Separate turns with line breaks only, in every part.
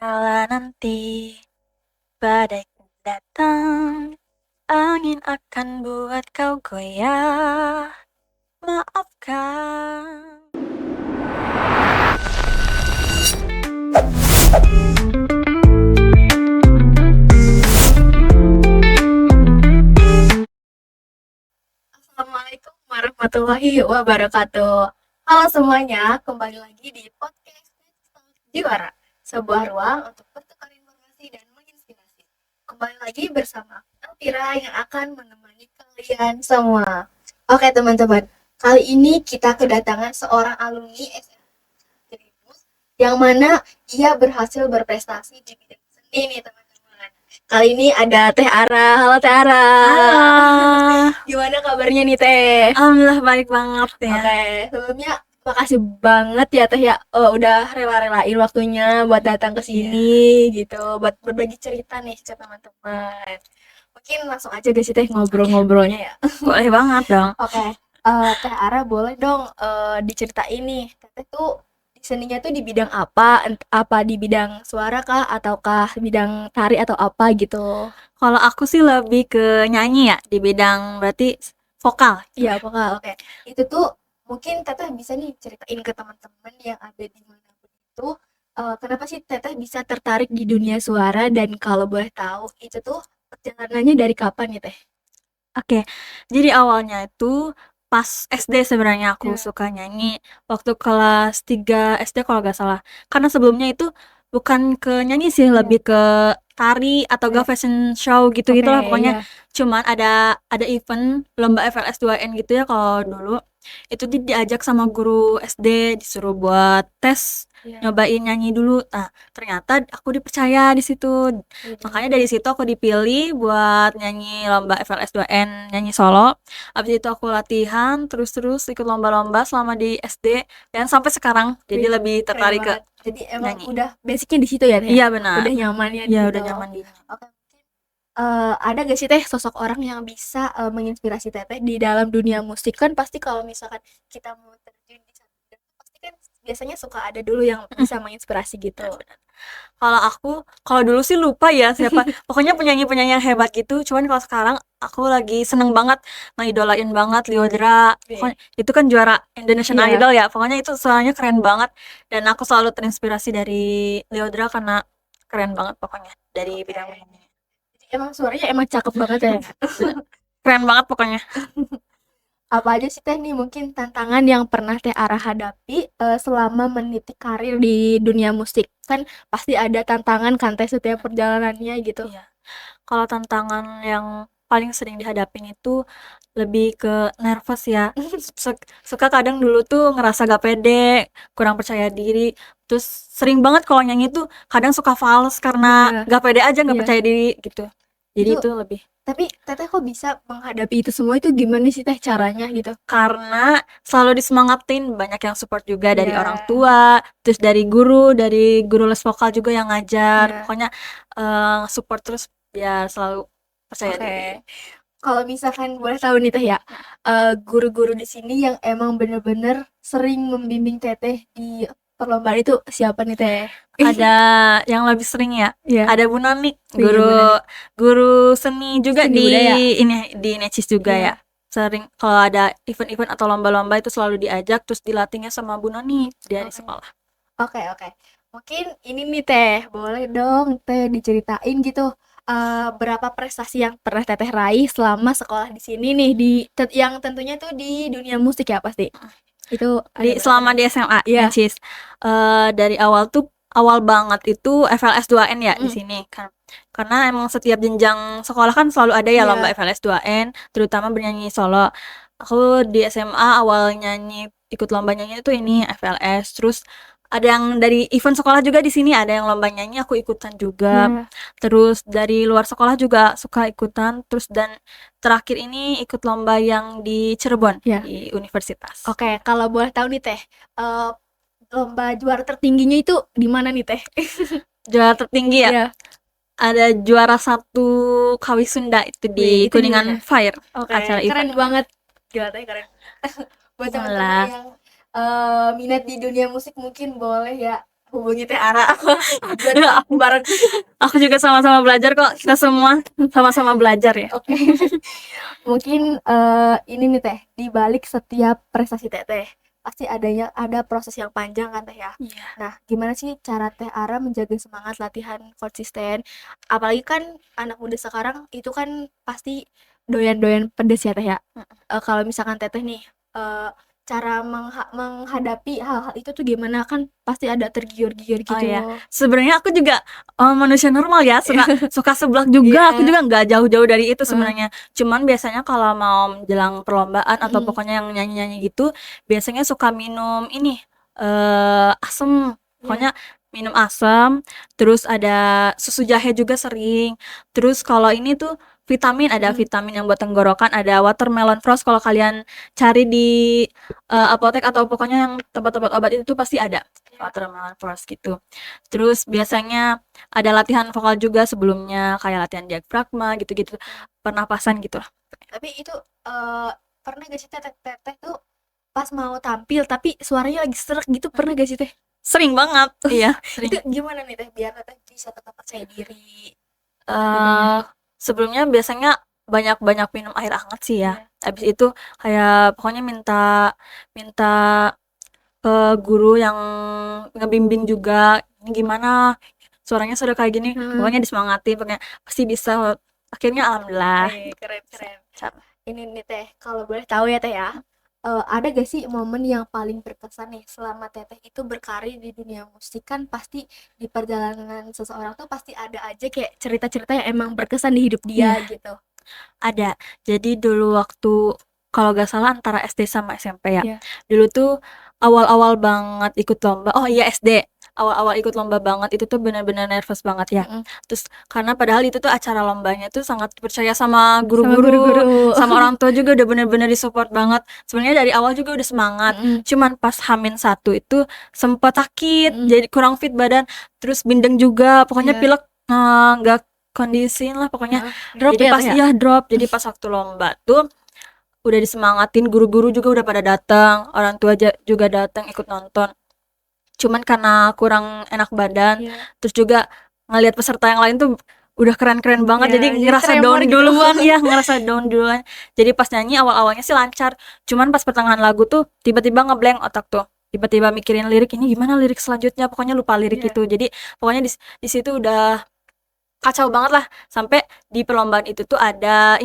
Kala nanti badai datang, angin akan buat kau goyah. Maafkan.
Assalamualaikum warahmatullahi wabarakatuh. Halo semuanya, kembali lagi di podcast Juara, sebuah ruang untuk bertukar informasi dan menginspirasi. Kembali lagi bersama Elvira yang akan menemani kalian semua. Oke teman-teman, kali ini kita kedatangan seorang alumni SMA yang mana ia berhasil berprestasi di bidang seni nih teman-teman. Kali ini ada Teh Ara. Halo Teh Ara.
Halo.
Gimana kabarnya nih Teh?
Alhamdulillah baik banget ya.
Oke, sebelumnya makasih banget ya Teh ya, udah rela-relain waktunya buat datang ke sini gitu, buat berbagi cerita nih ke teman-teman. Mungkin langsung aja deh sih Teh ngobrol-ngobrolnya ya.
Boleh banget dong.
Oke, Teh Ara boleh dong diceritain nih, Teteh tuh di seninya tuh di bidang apa? Apa di bidang suara kah ataukah bidang tari atau apa gitu?
Kalau aku sih lebih ke nyanyi ya, di bidang berarti vokal.
Iya, vokal. Oke. Itu tuh mungkin Teteh bisa nih ceritain ke teman-teman yang ada di manapun itu, kenapa sih Teteh bisa tertarik di dunia suara dan kalau boleh tahu itu tuh perjalanannya dari kapan nih Teh?
Oke, jadi awalnya itu pas SD sebenarnya aku
Ya.
suka nyanyi waktu kelas 3 SD kalau nggak salah. Karena sebelumnya itu bukan ke nyanyi sih,
Iya.
lebih ke tari atau
Iya.
enggak fashion show
Oke,
gitu-gitulah pokoknya.
iya.
Cuman ada event lomba FLS 2N gitu ya kalau dulu. Itu diajak sama guru SD disuruh buat tes
Iya.
nyobain nyanyi dulu. Nah, ternyata aku dipercaya di situ.
Widih.
Makanya dari situ aku dipilih buat nyanyi lomba FLS 2N, nyanyi solo. Habis itu aku latihan, terus-terus ikut lomba-lomba selama di SD dan sampai sekarang. Jadi
Wih,
lebih
keren
tertarik ke
banget. Jadi emang
nyanyi.
udah basicnya di situ ya Teh ya?
Iya benar.
Udah nyamannya di
Iya udah
situ.
nyaman di.
Oke, mungkin ada gak sih Teh sosok orang yang bisa menginspirasi Teteh di dalam dunia musik? Kan pasti kalau misalkan kita mau terjun di satu bidang pasti kan biasanya suka ada dulu yang bisa menginspirasi gitu.
Benar, benar. Kalau dulu sih lupa ya siapa. Pokoknya penyanyi-penyanyi yang hebat gitu. Cuman kalau sekarang aku lagi seneng banget, ngidolain banget Lyodra.
Oke.
Pokoknya itu kan juara Indonesian
Iya,
Idol ya. Pokoknya itu suaranya keren banget dan aku selalu terinspirasi dari Lyodra karena keren banget pokoknya dari
oke.
bidang penyanyi.
Jadi emang suaranya emang cakep banget ya.
Bener. Keren banget pokoknya.
Apa aja sih Teh nih mungkin tantangan yang pernah Teh Ara hadapi selama meniti karir di dunia musik? Kan pasti ada tantangan kan Teh setiap perjalanannya gitu.
Iya. Kalau tantangan yang paling sering dihadapin itu lebih ke nervous ya. Suka kadang dulu tuh ngerasa gak pede, kurang percaya diri. Terus sering banget kalau nyanyi tuh kadang suka fals karena
Iya,
gak pede aja, gak
iya.
percaya diri gitu. Jadi
Itu
itu lebih
tapi Teteh kok bisa menghadapi itu semua itu gimana sih Teh caranya gitu?
karena selalu disemangatin, banyak yang support juga dari orang
Iya,
tua, terus dari guru les vokal juga yang ngajar.
iya.
Pokoknya support terus biar selalu percaya diri.
Oke. Kalau misalkan boleh tahu nih Teh ya, guru-guru di sini yang emang bener-bener sering membimbing Teteh di perlombaan itu siapa nih Teh?
Ada yang lebih sering ya,
Iya.
ada Bu Noni,
Oh iya, Bu Nani.
guru seni juga
Seni budaya.
di Necis juga ya.
Iya.
Sering kalau ada event-event atau lomba-lomba itu selalu diajak, terus dilatihnya sama Bu Noni dari
Oke.
sekolah.
Oke, oke. Mungkin ini nih Teh, boleh dong Teh diceritain gitu, berapa prestasi yang pernah Teteh raih selama sekolah di sini nih di yang tentunya tuh di dunia musik ya pasti? Itu ada berapa
Selama
Teh?
di SMA
Iya.
Necis, dari awal banget itu FLS 2N ya di
Mhm.
sini kan. Karena emang setiap jenjang sekolah kan selalu ada ya lomba
Iya.
FLS 2N, terutama bernyanyi solo. Aku di SMA awal nyanyi ikut lomba nyanyi itu ini FLS, terus ada yang dari event sekolah juga di sini ada yang lomba nyanyi aku ikutan juga.
Iya.
Terus dari luar sekolah juga suka ikutan, terus dan terakhir ini ikut lomba yang di Cirebon
Iya.
di universitas.
Oke, kalau boleh tahu nih Teh, eee, lomba juara tertingginya itu di mana nih Teh?
Juara tertinggi ya,
Iya.
ada juara satu Kawisunda itu di
Wih, itu di
Kuningan
mana?
Fire,
Oke,
acara
keren
event.
banget. Gila Teh, keren. Buat teman-teman
Malah
yang minat di dunia musik mungkin boleh ya hubungi Teh Ara biar bareng.
Aku juga sama-sama belajar kok, kita semua sama-sama belajar ya.
Oke. Mungkin ini nih Teh, di balik setiap prestasi Teteh pasti ada proses yang panjang kan Teh ya.
Iya.
Nah, gimana sih cara Teh Ara menjaga semangat latihan konsisten? Apalagi kan anak muda sekarang itu kan pasti doyan-doyan pedes ya Teh ya. Kalau misalkan Teteh nih cara menghadapi hal-hal itu tuh gimana, kan pasti ada tergiur-giur
Oh
gitu.
ya, sebenarnya aku juga manusia normal ya, suka seblak juga. Aku
Iya.
juga nggak jauh-jauh dari itu
Heeh.
sebenarnya. Cuman biasanya kalau mau menjelang perlombaan atau
Mm-mm.
pokoknya yang nyanyi-nyanyi gitu, biasanya suka minum ini asem. Pokoknya minum asam, terus ada susu jahe juga sering. Terus kalau ini tuh vitamin, ada vitamin yang buat tenggorokan, ada watermelon frost. Kalau kalian cari di apotek atau pokoknya yang tempat-tempat obat itu tuh pasti ada watermelon frost gitu. Terus biasanya ada latihan vokal juga sebelumnya, kayak latihan diafragma gitu-gitu, pernapasan gitu lah.
Tapi itu pernah gak sih Teteh tuh pas mau tampil tapi suaranya lagi serak gitu, pernah gak sih Teh?
Sering banget, iya,
Itu
sering.
gimana nih Teh biar Teteh bisa tetap percaya diri?
eh Sebelumnya biasanya banyak-banyak minum air hangat sih ya.
Iya.
Habis itu kayak pokoknya minta minta ke guru yang ngebimbing juga, ini gimana suaranya sudah kayak gini, pokoknya disemangatin, pokoknya pasti bisa. Akhirnya alhamdulillah.
Keren.
Cap.
Ini nih Teh, kalau boleh tahu ya Teh ya, ada gak sih momen yang paling berkesan nih selama Teteh itu berkarir di dunia musik? Kan pasti di perjalanan seseorang tuh pasti ada aja kayak cerita-cerita yang emang berkesan di hidup dia gitu.
Ada. Jadi dulu waktu kalau gak salah antara SD sama SMP ya.
Iya.
Dulu tuh awal-awal banget ikut lomba. Oh iya SD. Awal-awal ikut lomba banget itu tuh benar-benar nervous banget ya. Terus karena padahal itu tuh acara lombanya tuh sangat percaya sama guru-guru, sama orang tua juga udah benar-benar disupport banget. Sebenarnya dari awal juga udah semangat. Cuman pas H-1 itu sempat sakit, jadi kurang fit badan, terus bindeng juga, pokoknya pilek nggak kondisiin lah pokoknya.
Drop
Jadi
ya,
pas
Teh ya?
drop. Jadi pas waktu lomba tuh udah disemangatin, guru-guru juga udah pada datang, orang tua juga datang ikut nonton. Cuman karena kurang enak badan, terus juga ngelihat peserta yang lain tuh udah keren-keren banget, jadi ngerasa
tremor
down
gitu.
duluan ya, ngerasa down duluan. Jadi pas nyanyi awal-awalnya sih lancar, cuman pas pertengahan lagu tuh tiba-tiba ngeblank otak tuh. Tiba-tiba mikirin lirik, ini gimana lirik selanjutnya, pokoknya lupa lirik itu. Jadi pokoknya di situ udah kacau banget lah. Sampai di perlombaan itu tuh ada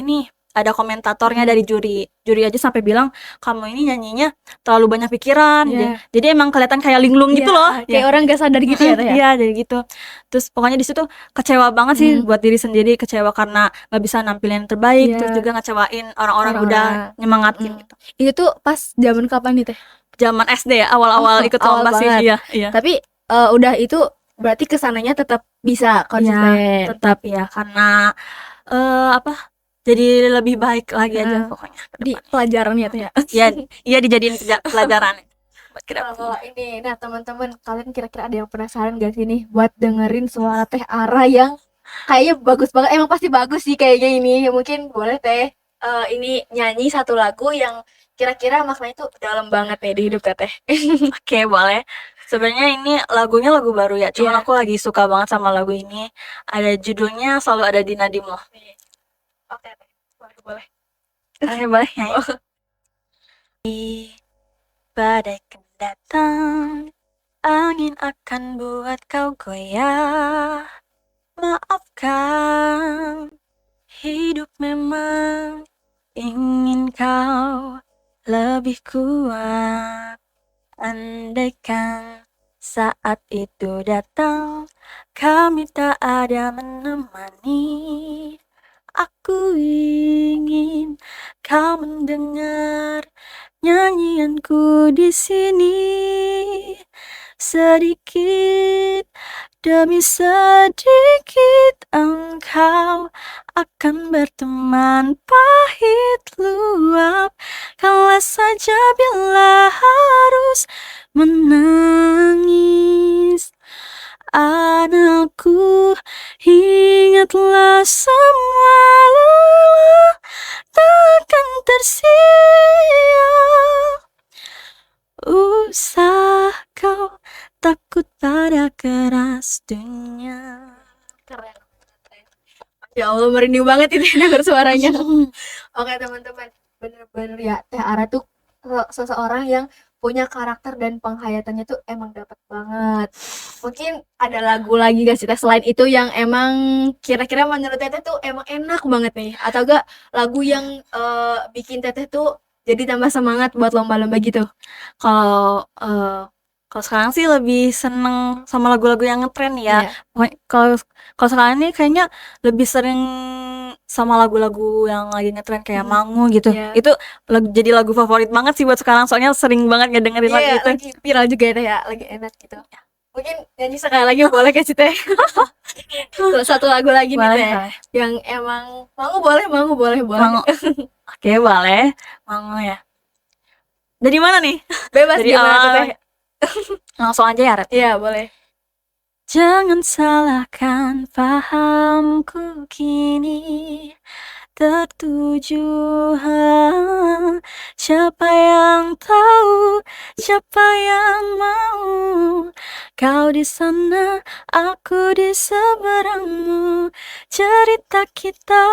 komentatornya dari juri aja sampai bilang, kamu ini nyanyinya terlalu banyak pikiran. Jadi emang kelihatan kayak linglung gitu loh,
kayak orang gak sadar gitu ya Teh ya?
Iya, jadi gitu. Terus pokoknya di situ kecewa banget sih buat diri sendiri, kecewa karena nggak bisa nampilin yang terbaik, terus juga ngecewain orang-orang udah nyemangatin gitu.
Itu tuh pas zaman kapan nih Teh?
Zaman SD ya, awal-awal ikut
awal
lomba sih.
banget.
Iya.
Tapi udah itu berarti kesananya tetap bisa konsisten.
Tetap ya, karena jadi lebih baik lagi aja pokoknya ke
Di
depan.
pelajarannya Teh ya.
Iya dijadiin pelajaran buat ke depan.
Kalau ini, nah teman-teman, kalian kira-kira ada yang penasaran gak sih nih buat dengerin suara Teh Ara yang kayaknya bagus banget? Emang pasti bagus sih kayaknya ini. Mungkin boleh Teh ini nyanyi satu lagu yang kira-kira maknanya tuh dalam banget nih di hidup Teteh.
Oke, boleh. Sebenarnya ini lagunya lagu baru ya, cuman aku lagi suka banget sama lagu ini. Ada judulnya Selalu Ada di Nadimu.
Oke Teh, boleh.
Boleh nyanyi. Badai akan datang, angin akan buat kau goyah. Maafkan, hidup memang ingin kau lebih kuat. Andaikan saat itu datang, kami tak ada menemani. Aku ingin kau mendengar nyanyianku di sini. Sedikit demi sedikit engkau akan berteman pahit luap. Kalah saja bila harus menangis. Anakku, ingatlah semua lelah takkan tersia. Usah kau takut pada
Ya Allah, merinding banget ini denger suaranya. Oke teman-teman, bener-bener ya Teh Ara tuh seseorang yang punya karakter dan penghayatannya tuh emang dapat banget. Mungkin ada lagu lagi gak sih Teh selain itu yang emang kira-kira menurut Teteh tuh emang enak banget nih? Atau gak lagu yang bikin Teteh tuh jadi tambah semangat buat lomba-lomba gitu?
Kalau, kalau sekarang sih lebih seneng sama lagu-lagu yang ngetren ya.
Iya.
Kalau kalau sekarang ini kayaknya lebih sering sama lagu-lagu yang lagi ngetren kayak
Mm-mm.
Mangu gitu.
Iya.
Itu jadi lagu favorit banget sih buat sekarang, soalnya sering banget ngedengerin lagu
Iya,
itu.
lagi viral juga ya Teh ya, lagi enak gitu. Mungkin nyanyi sekali lagi boleh gak sih Teh? Satu lagu lagi nih
Boleh
Teh,
boleh.
yang emang mau boleh boleh.
Mangu, oke boleh. Mangu ya. Dari mana nih?
Bebas
Dari
gimana tuh Teh?
awal langsung aja ya, Red?
Iya boleh.
Jangan salahkan pahamku kini tertuju, siapa yang tahu, siapa yang mau, kau di sana, aku di seberangmu, cerita kita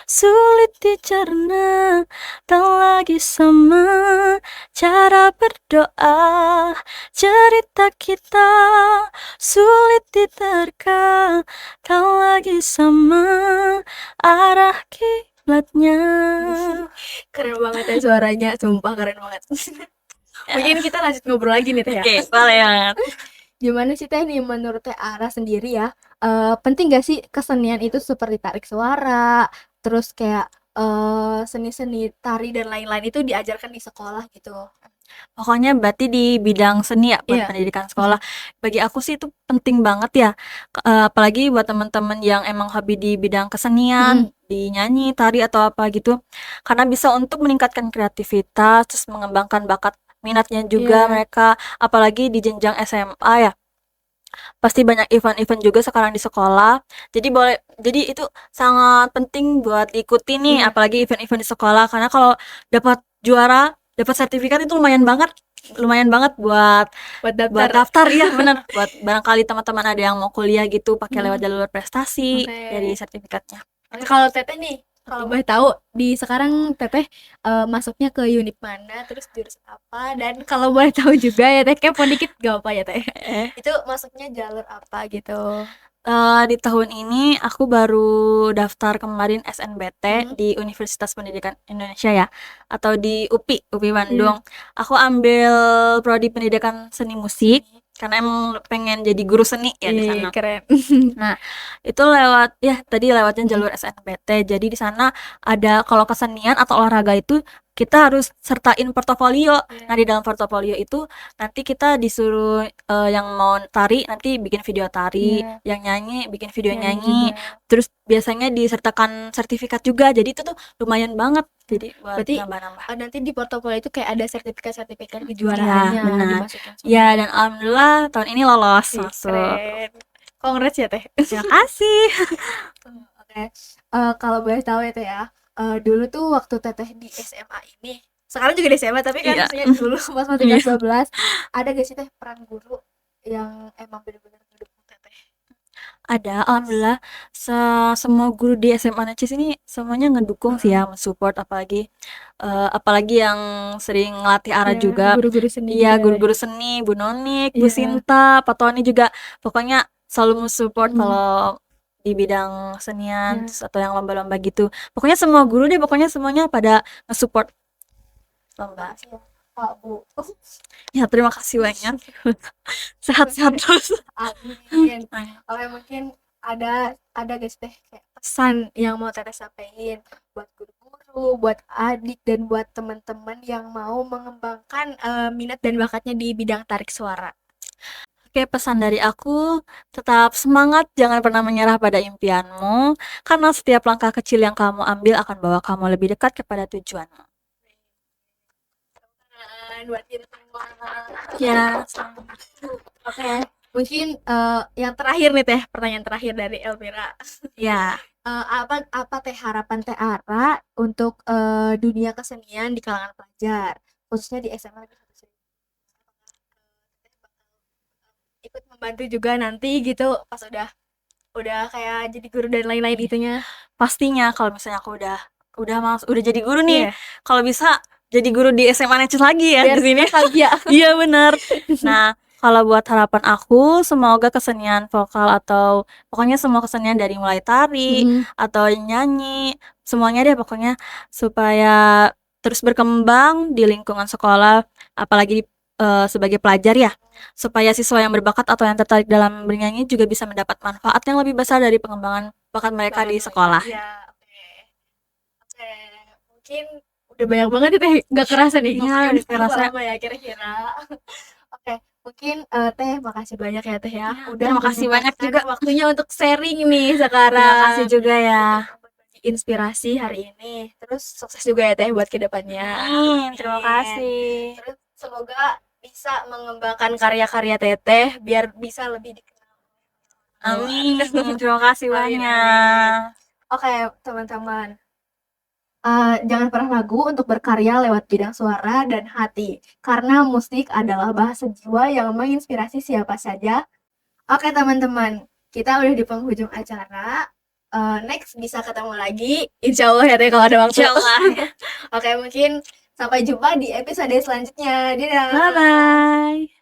sulit dicerna, tak lagi sama cara berdoa, cerita kita sulit diterka, tak lagi sama arah kiblatnya.
Keren banget ya suaranya, sumpah keren banget. Mungkin kita lanjut ngobrol lagi nih Teh ya.
Oke, boleh banget.
Gimana sih Teh nih menurut Teh Ara sendiri ya? Penting gak sih kesenian itu seperti tarik suara, terus kayak seni-seni tari dan lain-lain itu diajarkan di sekolah gitu?
Pokoknya berarti di bidang seni ya buat
Iya.
pendidikan sekolah. Bagi aku sih itu penting banget ya. Apalagi buat teman-teman yang emang hobi di bidang kesenian,
Mm-mm.
di nyanyi, tari atau apa gitu. Karena bisa untuk meningkatkan kreativitas, terus mengembangkan bakat minatnya juga
Iya.
mereka, apalagi di jenjang SMA ya. Pasti banyak event-event juga sekarang di sekolah. Jadi itu sangat penting buat diikuti nih,
Iya.
apalagi event-event di sekolah karena kalau dapat juara, dapat sertifikat itu lumayan banget buat
Buat
buat
daftar.
daftar ya bener, buat barangkali teman-teman ada yang mau kuliah gitu pakai lewat
Mm-mm.
jalur prestasi dari
Oke.
sertifikatnya.
Oke, kalau Teteh nih, kalau
Penting
boleh tahu di sekarang Teteh masuknya ke unit mana, terus jurusan apa, dan kalau boleh tahu juga ya Teh, kepo dikit gak apa ya Teh?
eh
Itu masuknya jalur apa gitu?
Di tahun ini aku baru daftar kemarin SNBT
Hmm?
di Universitas Pendidikan Indonesia ya, atau di UPI
Iya.
Bandung. Aku ambil prodi pendidikan seni musik
Seni.
karena emang pengen jadi guru seni ya di
Ih,
sana.
keren.
Nah, itu lewat ya tadi lewatnya
Hmm.
jalur SNBT. Jadi di sana ada kalau kesenian atau olahraga itu kita harus sertain portofolio. Nah,
Iya.
di dalam portofolio itu nanti kita disuruh yang mau tari nanti bikin video tari,
Iya,
yang nyanyi bikin video
nyanyi juga.
nyanyi. Terus biasanya disertakan sertifikat juga. Jadi itu tuh lumayan banget.
Hmm.
Jadi buat
Berarti
nambah-nambah.
nanti di portofolio itu kayak ada sertifikat-sertifikat
Iya,
kejuaraannya
benar.
dimasukin
Ya,
semua.
dan alhamdulillah tahun ini lolos
Ih,
masuk.
keren. Kongres ya Teh.
Terima kasih.
Oke. Kalau boleh tahu ya Teh ya, dulu tuh waktu Teteh di SMA ini, sekarang juga di SMA tapi kan
Iya.
maksudnya dulu pas masih
Iya.
kelas 12, ada gak sih Teh peran guru yang emang bener-bener ngedukung Teteh?
Ada, alhamdulillah semua guru di SMA Necis ini semuanya ngedukung sih
Heeh.
ya, mensupport apalagi yang sering ngelatih Ara
Ya,
juga.
guru-guru seni
Iya,
juga ya.
guru-guru seni, Bu Nonik, Bu
Iya.
Sinta, Pak Tony juga. Pokoknya selalu mensupport
Mm.
kalau di bidang kesenian
Ya.
terus atau yang lomba-lomba gitu. Pokoknya semua guru deh, pokoknya semuanya pada nge-support lomba.
Makasih ya, Pak Bu.
Ya, terima kasih banyak. Sehat-sehat terus.
Amin. Oke, mungkin ada guys deh kayak pesan yang mau Teteh sampaikan buat guru-guru, buat adik dan buat teman-teman yang mau mengembangkan minat dan bakatnya di bidang tarik suara.
Oke, pesan dari aku, tetap semangat, jangan pernah menyerah pada impianmu, karena setiap langkah kecil yang kamu ambil akan bawa kamu lebih dekat kepada tujuanmu.
Buat kita semua.
Ya,
Oke, mungkin yang terakhir nih Teh, pertanyaan terakhir dari Elvira.
ya.
Apa Teh harapan Teh Ara untuk dunia kesenian di kalangan pelajar, khususnya di SMA lagi satu sendiri. Ikut membantu juga nanti gitu pas udah kayak jadi guru dan lain-lain itunya.
Pastinya kalau misalnya aku udah jadi guru nih,
Iya.
kalau bisa jadi guru di SMA Neces lagi ya
Biar
di sini.
bahagia.
Iya bener. Nah, kalau buat harapan aku, semoga kesenian vokal atau pokoknya semua kesenian dari mulai tari atau nyanyi, semuanya deh pokoknya supaya terus berkembang di lingkungan sekolah, apalagi sebagai pelajar ya, supaya siswa yang berbakat atau yang tertarik dalam bernyanyi juga bisa mendapat manfaat yang lebih besar dari pengembangan bakat mereka di sekolah.
Ya, oke. Oke, mungkin udah banyak banget ya Teh, nggak kerasa nih.
Iya,
Ngomongnya
nggak
udah
kerasa.
lama ya kira-kira. Oke, mungkin Teh makasih banyak ya Teh ya.
Iya,
Udah
terima kasih banyak
menyempatkan
juga.
waktunya untuk sharing nih sekarang.
Terima kasih juga ya.
Untuk berbagi inspirasi hari ini. Terus sukses juga ya Teh buat kedepannya.
Terima kasih.
Terus semoga bisa mengembangkan karya-karya Teteh biar bisa lebih dikenal.
Amin. Terima kasih
Amin,
banyak.
Oke, teman-teman. Jangan pernah ragu untuk berkarya lewat bidang suara dan hati, karena musik adalah bahasa jiwa yang menginspirasi siapa saja. Oke teman-teman, kita udah di penghujung acara. Next bisa ketemu lagi, insya Allah ya Teh kalau ada waktu.
Insya Allah.
Oke, mungkin sampai jumpa di episode selanjutnya. Dadah.
Bye bye.